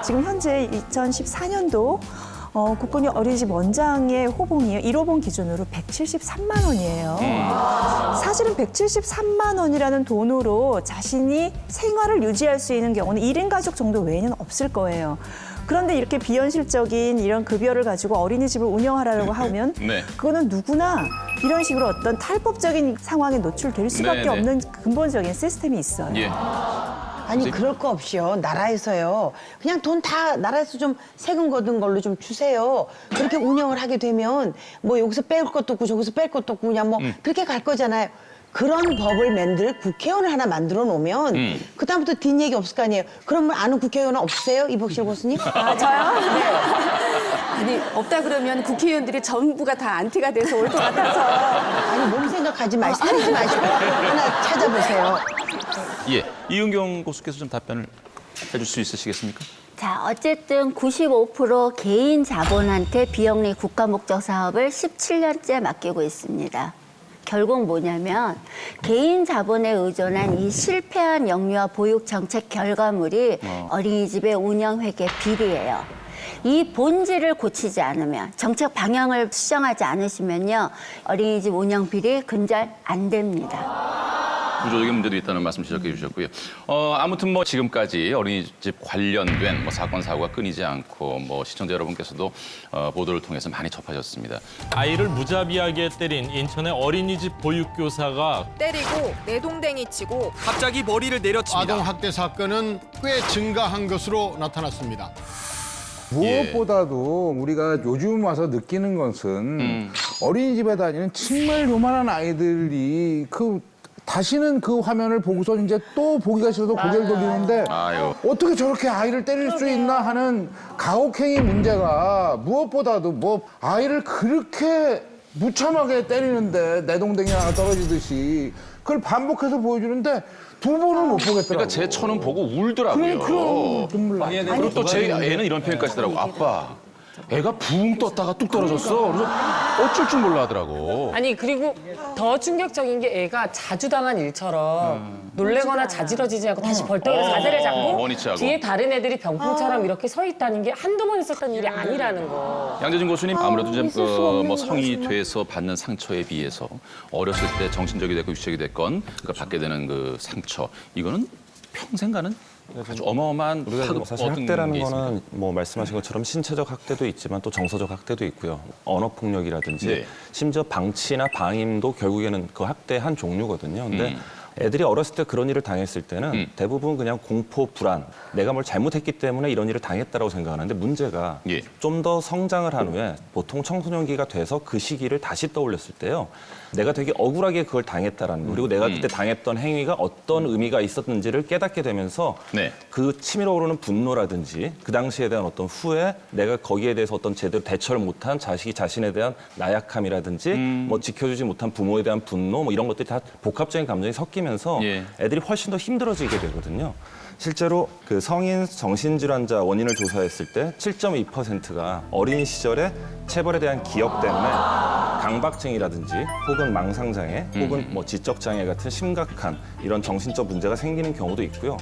지금 현재 2014년도 국군이 어린이집 원장의 호봉이요. 1호봉 기준으로 173만 원이에요. 사실은 173만 원이라는 돈으로 자신이 생활을 유지할 수 있는 경우는 1인 가족 정도 외에는 없을 거예요. 그런데 이렇게 비현실적인 이런 급여를 가지고 어린이집을 운영하려고 하면 네. 그거는 누구나 이런 식으로 어떤 탈법적인 상황에 노출될 수밖에 네. 없는 근본적인 시스템이 있어요. 예. 아니 그럴 거 없이요. 나라에서요. 그냥 돈 다 나라에서 좀 세금 거둔 걸로 좀 주세요. 그렇게 운영을 하게 되면 뭐 여기서 뺄 것도 없고 저기서 뺄 것도 없고 그냥 뭐 그렇게 갈 거잖아요. 그런 법을 만들 국회의원을 하나 만들어 놓으면 그다음부터 뒷얘기 없을 거 아니에요. 그러면 아는 국회의원은 없으세요? 이복실 교수님? 아, 저요? 네. 아니, 없다 그러면 국회의원들이 전부가 다 안티가 돼서 올 것 같아서. 아니 몸 생각하지 마시고 살지 마시고 하나 찾아보세요. 예. 이은경 교수께서 좀 답변을 해줄 수 있으시겠습니까? 자, 어쨌든 95% 개인 자본한테 비영리 국가 목적 사업을 17년째 맡기고 있습니다. 결국 뭐냐면 개인 자본에 의존한 이 실패한 영유아 보육 정책 결과물이 어린이집의 운영 회계 비리예요. 이 본질을 고치지 않으면 정책 방향을 수정하지 않으시면요 어린이집 운영 비리 근절 안 됩니다. 구조적인 문제도 있다는 말씀 지적해 주셨고요. 아무튼 뭐 지금까지 어린이집 관련된 뭐 사건 사고가 끊이지 않고 뭐 시청자 여러분께서도 보도를 통해서 많이 접하셨습니다. 아이를 무자비하게 때린 인천의 어린이집 보육교사가 때리고 내동댕이 치고 갑자기 머리를 내려칩니다. 아동학대 사건은 꽤 증가한 것으로 나타났습니다. 무엇보다도 우리가 요즘 와서 느끼는 것은 어린이집에 다니는 정말 요만한 아이들이 다시는 그 화면을 보고서 이제 또 보기가 싫어서 고개를 돌리는데 아유. 어떻게 저렇게 아이를 때릴 수 있나 하는 가혹행위 문제가 무엇보다도 뭐 아이를 그렇게 무참하게 때리는데 내동댕이 하나 떨어지듯이 그걸 반복해서 보여주는데 두 번은 못 보겠더라고요. 그러니까 제 처는 보고 울더라고요. 그럼 눈물 나. 그리고 또 제 애는 이런 표현까지 하더라고. 아빠, 애가 붕 떴다가 뚝 떨어졌어. 그래서 어쩔 줄 몰라 하더라고. 아니 그리고 더 충격적인 게 애가 자주 당한 일처럼 놀래거나 자지러지지 않고 다시 벌떡해서 자세를 잡고 원위치하고. 뒤에 다른 애들이 병풍처럼 이렇게 서 있다는 게 한두 번 있었던 일이 아니라는 거. 양재진 교수님 아무래도 이제 뭐 성이 돼서 받는 상처에 비해서 어렸을 때 정신적이 됐건 육체적이 됐건 그러니까 받게 되는 그 상처 이거는 평생 가는 아주 어마어마한 우리가 파급 사실 얻은 게 학대라는 있습니다. 거는 뭐 말씀하신 것처럼 신체적 학대도 있지만 또 정서적 학대도 있고요. 언어 폭력이라든지 네. 심지어 방치나 방임도 결국에는 그 학대의 한 종류거든요. 근데 애들이 어렸을 때 그런 일을 당했을 때는 대부분 그냥 공포, 불안, 내가 뭘 잘못했기 때문에 이런 일을 당했다고 생각하는데 문제가 예. 좀 더 성장을 한 후에 보통 청소년기가 돼서 그 시기를 다시 떠올렸을 때요. 내가 되게 억울하게 그걸 당했다라는 거 그리고 내가 그때 당했던 행위가 어떤 의미가 있었는지를 깨닫게 되면서 네. 그 치밀어 오르는 분노라든지 그 당시에 대한 어떤 후회, 내가 거기에 대해서 어떤 제대로 대처를 못한 자식이 자신에 대한 나약함이라든지 뭐 지켜주지 못한 부모에 대한 분노 뭐 이런 것들이 다 복합적인 감정이 섞이면서 예. 애들이 훨씬 더 힘들어지게 되거든요. 실제로 그 성인 정신질환자 원인을 조사했을 때 7.2%가 어린 시절에 체벌에 대한 기억 때문에 강박증이라든지 혹은 망상장애 혹은 뭐 지적장애 같은 심각한 이런 정신적 문제가 생기는 경우도 있고요.